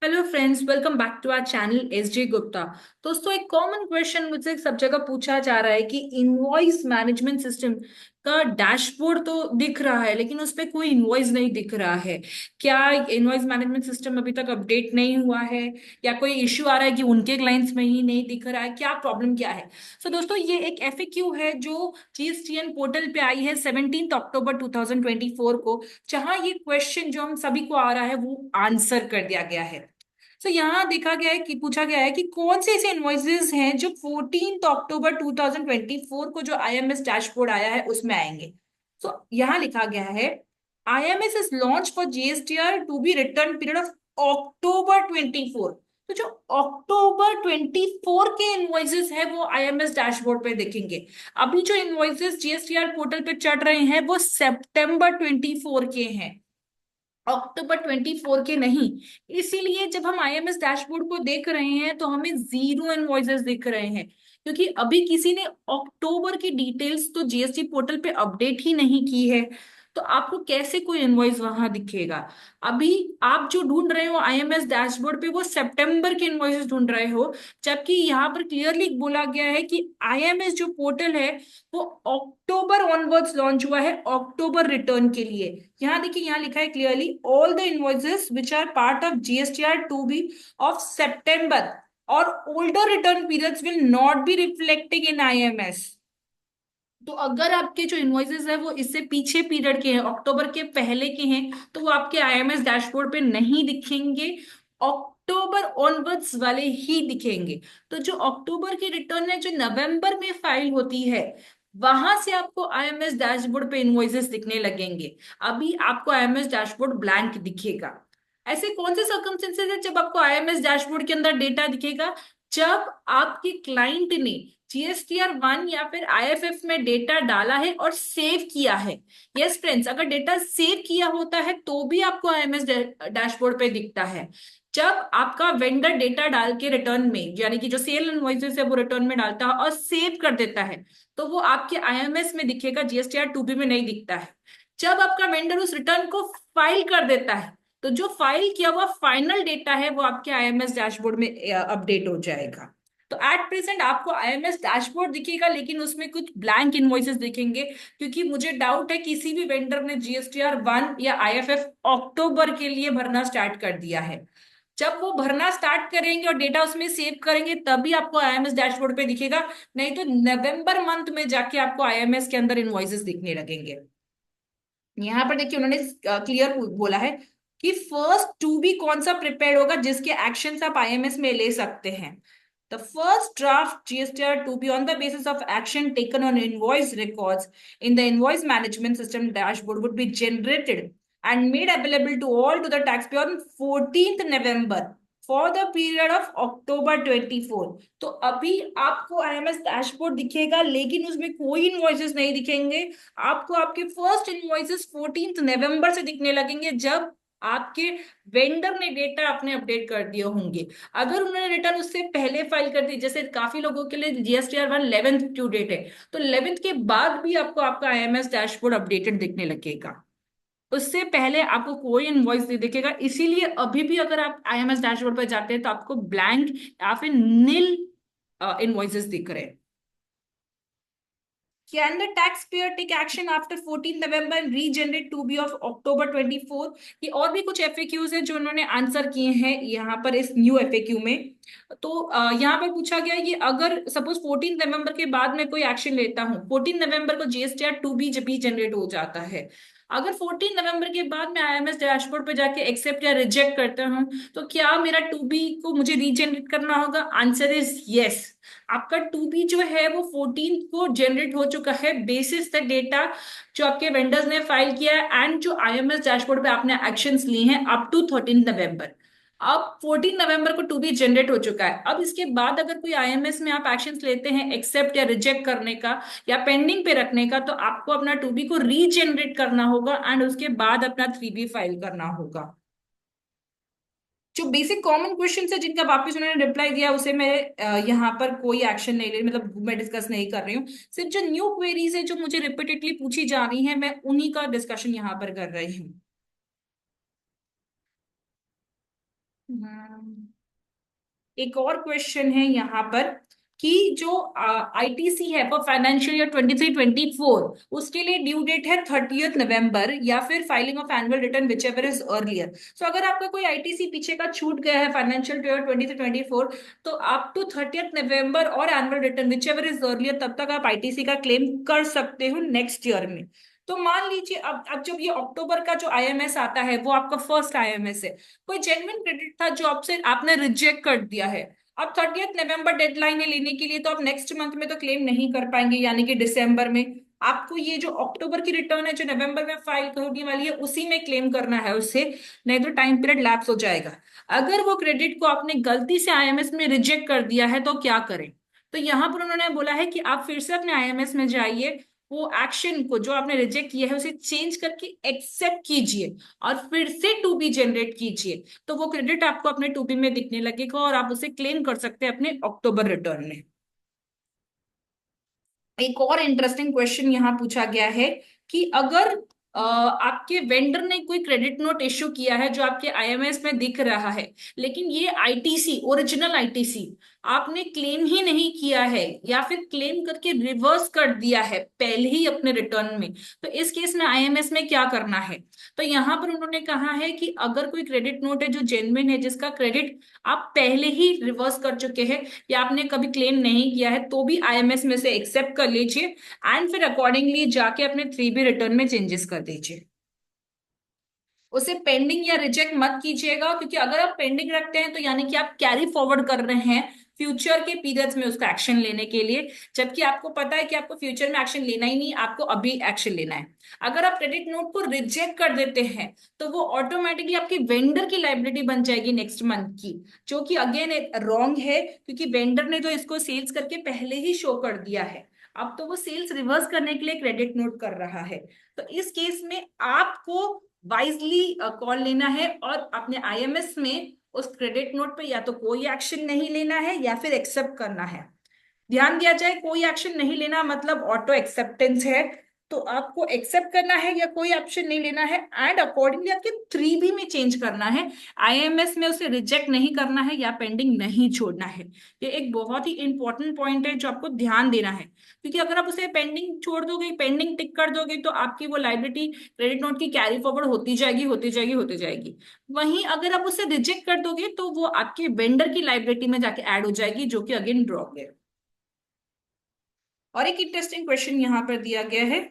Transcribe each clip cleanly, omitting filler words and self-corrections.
Hello friends, welcome back to our channel S J Gupta. दोस्तों, एक common question मुझसे सब जगह पूछा जा रहा है कि इनवॉइस मैनेजमेंट सिस्टम का डैशबोर्ड तो दिख रहा है लेकिन उस पे कोई इनवॉइस नहीं दिख रहा है। क्या इनवॉइस मैनेजमेंट सिस्टम अभी तक अपडेट नहीं हुआ है या कोई इश्यू आ रहा है कि उनके क्लाइंट्स में ही नहीं दिख रहा है? क्या प्रॉब्लम क्या है? दोस्तों, ये एक एफएक्यू है जो जीएसटीएन पोर्टल पे आई है 17 अक्टूबर 2024 को, जहां ये क्वेश्चन जो हम सभी को आ रहा है वो आंसर कर दिया गया है। यहाँ देखा गया है कि पूछा गया है कि कौन से ऐसे इनवॉइसेस हैं जो 14 अक्टूबर 2024 को जो आईएमएस डैशबोर्ड आया है उसमें आएंगे। यहाँ लिखा गया है, IMS is launch for GSTR two B return period of October 24। तो जो अक्टूबर 24 के इनवॉइसेस है वो आईएमएस डैशबोर्ड पे देखेंगे। अभी जो इनवॉइसेस जीएसटीआर पोर्टल पे चढ़ रहे हैं वो सितंबर 24 के हैं, अक्टूबर 24 के नहीं। इसीलिए जब हम आईएमएस डैशबोर्ड को देख रहे हैं तो हमें जीरो इनवॉइसेस दिख रहे हैं, क्योंकि अभी किसी ने अक्टूबर की डिटेल्स तो जीएसटी पोर्टल पे अपडेट ही नहीं की है। तो आपको कैसे कोई इनवॉइस वहां दिखेगा? अभी आप जो ढूंढ रहे हो आईएमएस डैशबोर्ड पे वो सितंबर के इनवॉइसेस ढूंढ रहे हो, जबकि यहाँ पर क्लियरली बोला गया है कि आईएमएस जो पोर्टल है वो अक्टूबर ऑनवर्ड्स लॉन्च हुआ है अक्टूबर रिटर्न के लिए। यहाँ देखिए, यहाँ लिखा है clearly, all the invoices which are part of GSTR two B of September और older return periods will not be reflecting in IMS. तो अगर आपके जो इनवॉइसेस है वो इससे पीछे पीरियड के हैं, अक्टूबर के पहले के हैं, तो वो आपके आईएमएस डैशबोर्ड पे नहीं दिखेंगे, अक्टूबर ऑनवर्ड्स वाले ही दिखेंगे। तो जो अक्टूबर की रिटर्न है जो नवंबर में फाइल होती है, वहां से आपको आईएमएस डैशबोर्ड पे इनवॉइसेस दिखने लगेंगे। अभी आपको आईएमएस डैशबोर्ड ब्लैंक दिखेगा। ऐसे कौन से सर्कमस्टेंसेस है जब आपको आईएमएस डैशबोर्ड के अंदर डेटा दिखेगा? जब आपके क्लाइंट ने जीएसटीआर 1 या फिर आईएफएफ में डेटा डाला है और सेव किया है। यस फ्रेंड्स, अगर डेटा सेव किया होता है तो भी आपको आईएमएस डैशबोर्ड पे दिखता है। जब आपका वेंडर डेटा डाल के रिटर्न में, यानी कि जो सेल इनवॉइसेस है वो रिटर्न में डालता है और सेव कर देता है, तो वो आपके आईएमएस में दिखेगा, जीएसटीआर 2 बी में नहीं दिखता है। जब आपका वेंडर उस रिटर्न को फाइल कर देता है, तो जो फाइल किया हुआ फाइनल डेटा है वो आपके आईएमएस डैशबोर्ड में अपडेट हो जाएगा। तो एट प्रेजेंट आपको आईएमएस डैशबोर्ड दिखेगा लेकिन उसमें कुछ ब्लैंक इनवॉइसेस दिखेंगे, क्योंकि मुझे डाउट है किसी भी वेंडर ने जीएसटीआर 1 या आईएफएफ अक्टूबर के लिए भरना स्टार्ट कर दिया है। जब वो भरना स्टार्ट करेंगे और डेटा उसमें सेव करेंगे तभी आपको आईएमएस डैशबोर्ड पे दिखेगा, नहीं तो नवंबर मंथ में जाके आपको आईएमएस के अंदर इनवॉइसेस दिखने लगेंगे। यहाँ पर देखिए, उन्होंने क्लियर बोला है कि फर्स्ट टू बी कौन सा प्रिपेयर होगा जिसके एक्शंस आप आईएमएस में ले सकते हैं। The first draft GSTR to be on the basis of action taken on invoice records in the invoice management system dashboard would be generated and made available to all to the taxpayer on 14th November for the period of October 24। तो अभी आपको IMS dashboard दिखेगा लेकिन उसमें कोई invoices नहीं दिखेंगे। आपको आपके फर्स्ट इनवॉइसेस 14 नवंबर से दिखने लगेंगे, जब आपके वेंडर ने डेटा अपने अपडेट कर दिए होंगे। अगर उन्होंने रिटर्न उससे पहले फाइल कर दी, जैसे काफी लोगों के लिए जीएसटीआर 1 11th ड्यू डेट है, तो 11th के बाद भी आपको आपका आईएमएस डैशबोर्ड अपडेटेड दिखने लगेगा। उससे पहले आपको कोई इनवॉइस नहीं दिखेगा। इसीलिए अभी भी अगर आप आईएमएस डैशबोर्ड पर जाते हैं तो आपको ब्लैंक या फिर नील इनवॉइसेस दिख रहे हैं। Can the taxpayer take action after 14 November and regenerate to be of October 24? ये और भी कुछ एफएक्यूज है जो उन्होंने आंसर किए हैं यहाँ पर इस न्यू एफएक्यू में। तो यहाँ पर पूछा गया कि अगर सपोज 14 नवंबर के बाद मैं कोई एक्शन लेता हूँ, 14 नवंबर को जीएसटीआर 2 बी जब भी जनरेट हो जाता है, अगर 14 नवंबर के बाद मैं आईएमएस डैशबोर्ड पे जाके एक्सेप्ट या रिजेक्ट करता हूँ, तो क्या मेरा 2 बी को मुझे रीजनरेट करना होगा? Answer is yes. आपका 2 बी जो है वो 14 को जनरेट हो चुका है बेसिस द डेटा जो आपके वेंडर्स ने फाइल किया है एंड जो आईएमएस डैशबोर्ड पे आपने एक्शंस लिए हैं अप टू 13 नवंबर। अब 14 नवंबर को 2 बी जनरेट हो चुका है। अब इसके बाद अगर कोई आईएमएस में आप एक्शंस लेते हैं एक्सेप्ट या रिजेक्ट करने का या पेंडिंग पे रखने का, तो आपको अपना 2 बी को रीजनरेट करना होगा एंड उसके बाद अपना 3 बी फाइल करना होगा। जो बेसिक कॉमन क्वेश्चन है जिनका वापस उन्होंने रिप्लाई दिया उसे मैं यहाँ पर कोई एक्शन नहीं ले रही, मतलब मैं डिस्कस नहीं कर रही हूँ। सिर्फ जो न्यू क्वेरीज है जो मुझे रिपीटेडली पूछी जा रही है मैं उन्हीं का डिस्कशन यहाँ पर कर रही हूँ। हम्म, एक और क्वेश्चन है यहाँ पर कि जो आईटीसी है फॉर फाइनेंशियल ईयर 23-24, उसके लिए ड्यू डेट है 30th नवंबर, या फिर filing of annual return whichever is earlier. So अगर आपका कोई आईटीसी पीछे का छूट गया है फाइनेंशियल ईयर 23-24, तो अप टू 30th नवंबर और annual return whichever is earlier तब तक आप आईटीसी का क्लेम कर सकते हो नेक्स्ट ईयर में। तो मान लीजिए अब जब ये अक्टूबर का जो आईएमएस आता है वो आपका फर्स्ट आईएमएस है, कोई जेन्युइन क्रेडिट था जो आपसे आपने रिजेक्ट कर दिया है, अब 30th नवंबर डेडलाइन है लेने के लिए, तो आप नेक्स्ट मंथ में तो क्लेम नहीं कर पाएंगे, यानी कि दिसंबर में। आपको ये जो अक्टूबर की रिटर्न है जो नवंबर में फाइल होने वाली है उसी में क्लेम करना है उससे, नहीं तो टाइम पीरियड लैप्स हो जाएगा। अगर वो क्रेडिट को आपने गलती से आईएमएस में रिजेक्ट कर दिया है तो क्या करें? तो यहां पर उन्होंने बोला है कि आप फिर से अपने आईएमएस में जाइए, वो एक्शन को जो आपने रिजेक्ट किया है उसे चेंज करके एक्सेप्ट कीजिए और फिर से टू बी जनरेट कीजिए। तो वो क्रेडिट आपको अपने टूपी में दिखने लगेगा और आप उसे क्लेम कर सकते हैं अपने अक्टूबर रिटर्न में। एक और इंटरेस्टिंग क्वेश्चन यहाँ पूछा गया है कि अगर आपके वेंडर ने कोई क्रेडिट नोट इश्यू किया है जो आपके आईएमएस में दिख रहा है, लेकिन ये आईटीसी ओरिजिनल आईटीसी आपने क्लेम ही नहीं किया है या फिर क्लेम करके रिवर्स कर दिया है पहले ही अपने रिटर्न में, तो इस केस में आईएमएस में क्या करना है? तो यहाँ पर उन्होंने कहा है कि अगर कोई क्रेडिट नोट है जो जेन्युइन है, जिसका क्रेडिट आप पहले ही रिवर्स कर चुके हैं या आपने कभी क्लेम नहीं किया है, तो भी आईएमएस में से एक्सेप्ट कर लीजिए एंड फिर अकॉर्डिंगली जाके अपने 3B रिटर्न में चेंजेस कर दीजिए। उसे पेंडिंग या रिजेक्ट मत कीजिएगा, क्योंकि अगर आप पेंडिंग रखते हैं तो यानी कि आप कैरी फॉरवर्ड कर रहे हैं फ्यूचर के पीरियड्स में उसका एक्शन लेने के लिए, जबकि आपको पता है कि आपको फ्यूचर में एक्शन लेना ही नहीं, आपको अभी एक्शन लेना है। अगर आप क्रेडिट नोट को रिजेक्ट कर देते हैं तो वो ऑटोमेटिकली आपकी वेंडर की लाइबिलिटी बन जाएगी नेक्स्ट मंथ की, जो कि अगेन रॉन्ग है, क्योंकि वेंडर ने तो इसको सेल्स करके पहले ही शो कर दिया है, अब तो वो सेल्स रिवर्स करने के लिए क्रेडिट नोट कर रहा है। तो इस केस में आपको वाइजली कॉल लेना है और अपने आईएमएस में उस क्रेडिट नोट पे या तो कोई एक्शन नहीं लेना है या फिर एक्सेप्ट करना है। ध्यान दिया जाए, कोई एक्शन नहीं लेना मतलब ऑटो एक्सेप्टेंस है, तो आपको एक्सेप्ट करना है या कोई ऑप्शन नहीं लेना है एंड अकॉर्डिंगली आपके 3B में चेंज करना है, आईएमएस में उसे रिजेक्ट नहीं करना है या पेंडिंग नहीं छोड़ना है। ये एक बहुत ही इंपॉर्टेंट पॉइंट है जो आपको ध्यान देना है, क्योंकि अगर आप उसे पेंडिंग छोड़ दोगे, पेंडिंग टिक कर दोगे, तो आपकी वो लाइबिलिटी क्रेडिट नोट की कैरी फॉरवर्ड होती जाएगी होती जाएगी होती जाएगी। वहीं अगर आप उसे रिजेक्ट कर दोगे तो वो आपके वेंडर की लाइबिलिटी में जाके ऐड हो जाएगी, जो कि अगेन ड्रॉप है। और एक इंटरेस्टिंग क्वेश्चन यहाँ पर दिया गया है,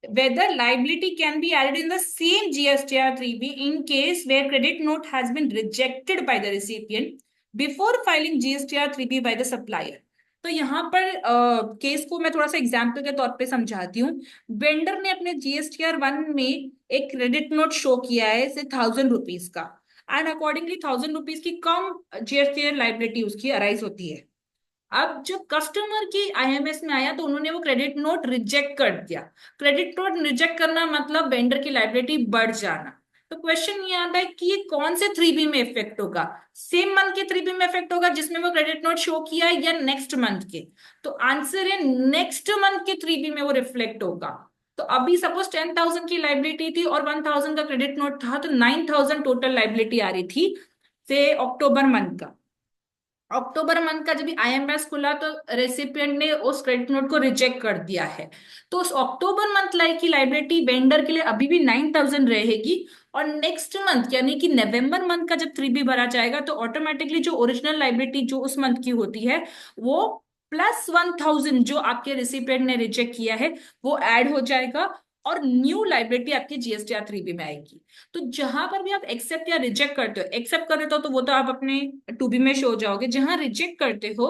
whether liability can be added in the same GSTR 3B in case where credit note has been rejected by the recipient before filing GSTR 3B by the supplier। तो यहाँ पर केस को मैं थोड़ा सा एग्जाम्पल के तौर पे समझाती हूँ। वेंडर ने अपने GSTR 1 में एक क्रेडिट नोट शो किया है से 1000 रुपीज का, एंड अकॉर्डिंगली 1000 रुपीज की कम GSTR लाइबिलिटी उसकी अराइज होती है। अब जब कस्टमर की आईएमएस में आया तो उन्होंने वो क्रेडिट नोट रिजेक्ट कर दिया। क्रेडिट नोट रिजेक्ट करना मतलब वेंडर की लाइबिलिटी बढ़ जाना। तो क्वेश्चन ये आता है कि ये कौन से 3B में इफेक्ट होगा? सेम मंथ के 3B में इफेक्ट होगा जिसमें वो क्रेडिट नोट शो किया है, या नेक्स्ट मंथ के? तो आंसर है नेक्स्ट मंथ के 3B में वो रिफ्लेक्ट होगा। तो अभी सपोज 10,000 की लाइबिलिटी थी और 1,000 का क्रेडिट नोट था, तो 9,000 टोटल लाइबिलिटी आ रही थी से अक्टूबर मंथ का। अक्टूबर मंथ का जब आईएमएस खुला तो रेसिपिएंट ने उस क्रेडिट नोट को रिजेक्ट कर दिया है, तो उस अक्टूबर मंथ की लाइबिलिटी वेंडर के लिए अभी भी 9,000 रहेगी। और नेक्स्ट मंथ यानी कि नवंबर मंथ का जब 3B भरा जाएगा तो ऑटोमेटिकली जो ओरिजिनल लाइबिलिटी जो उस मंथ की होती है वो +1,000 जो आपके रेसिपिएंट ने रिजेक्ट किया है वो ऐड हो जाएगा और न्यू लाइबिलिटी आपकी GSTR 3B में आएगी। तो जहां पर भी आप एक्सेप्ट या रिजेक्ट करते हो, एक्सेप्ट कर देते हो तो वो तो आप अपने 2B में शो हो जाओगे, जहां रिजेक्ट करते हो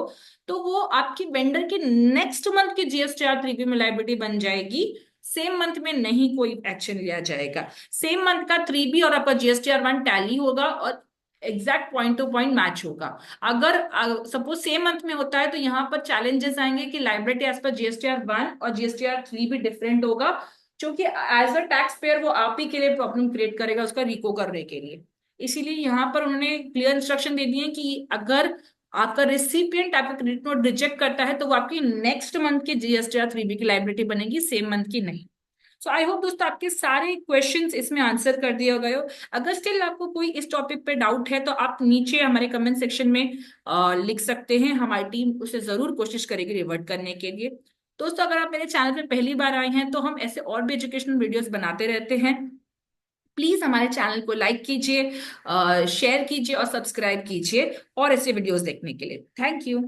तो वो आपकी वेंडर के नेक्स्ट मंथ की GSTR 3B में लाइबिलिटी बन जाएगी। सेम मंथ में नहीं कोई एक्शन लिया जाएगा, सेम मंथ का 3B और आपका GSTR 1 टैली होगा और exact point two point match होगा। अगर सपोज सेम मंथ में होता है तो यहाँ पर चैलेंजेस आएंगे कि लाइबिलिटी एज पर GSTR 1 और GSTR 3 भी डिफरेंट होगा, क्योंकि एज अ टैक्स पेयर वो आप ही के लिए प्रॉब्लम क्रिएट करेगा उसका रिको करने के लिए। इसीलिए यहाँ पर उन्होंने क्लियर इंस्ट्रक्शन दे दिए कि अगर आपका रिसिपिएंट आपका क्रेडिट नोट रिजेक्ट करता है तो वो आपकी नेक्स्ट मंथ की GSTR 3B की लाइबिलिटी बनेगी, सेम मंथ की नहीं। सो आई होप दोस्तों आपके सारे क्वेश्चंस इसमें आंसर कर दिया गए हो। अगर स्टिल आपको कोई इस टॉपिक पे डाउट है तो आप नीचे हमारे कमेंट सेक्शन में लिख सकते हैं, हमारी टीम उसे जरूर कोशिश करेगी रिवर्ट करने के लिए। दोस्तों अगर आप मेरे चैनल पे पहली बार आए हैं तो हम ऐसे और भी एजुकेशनल वीडियोस बनाते रहते हैं। प्लीज हमारे चैनल को लाइक कीजिए, शेयर कीजिए और सब्सक्राइब कीजिए और ऐसे वीडियोस देखने के लिए। Thank you.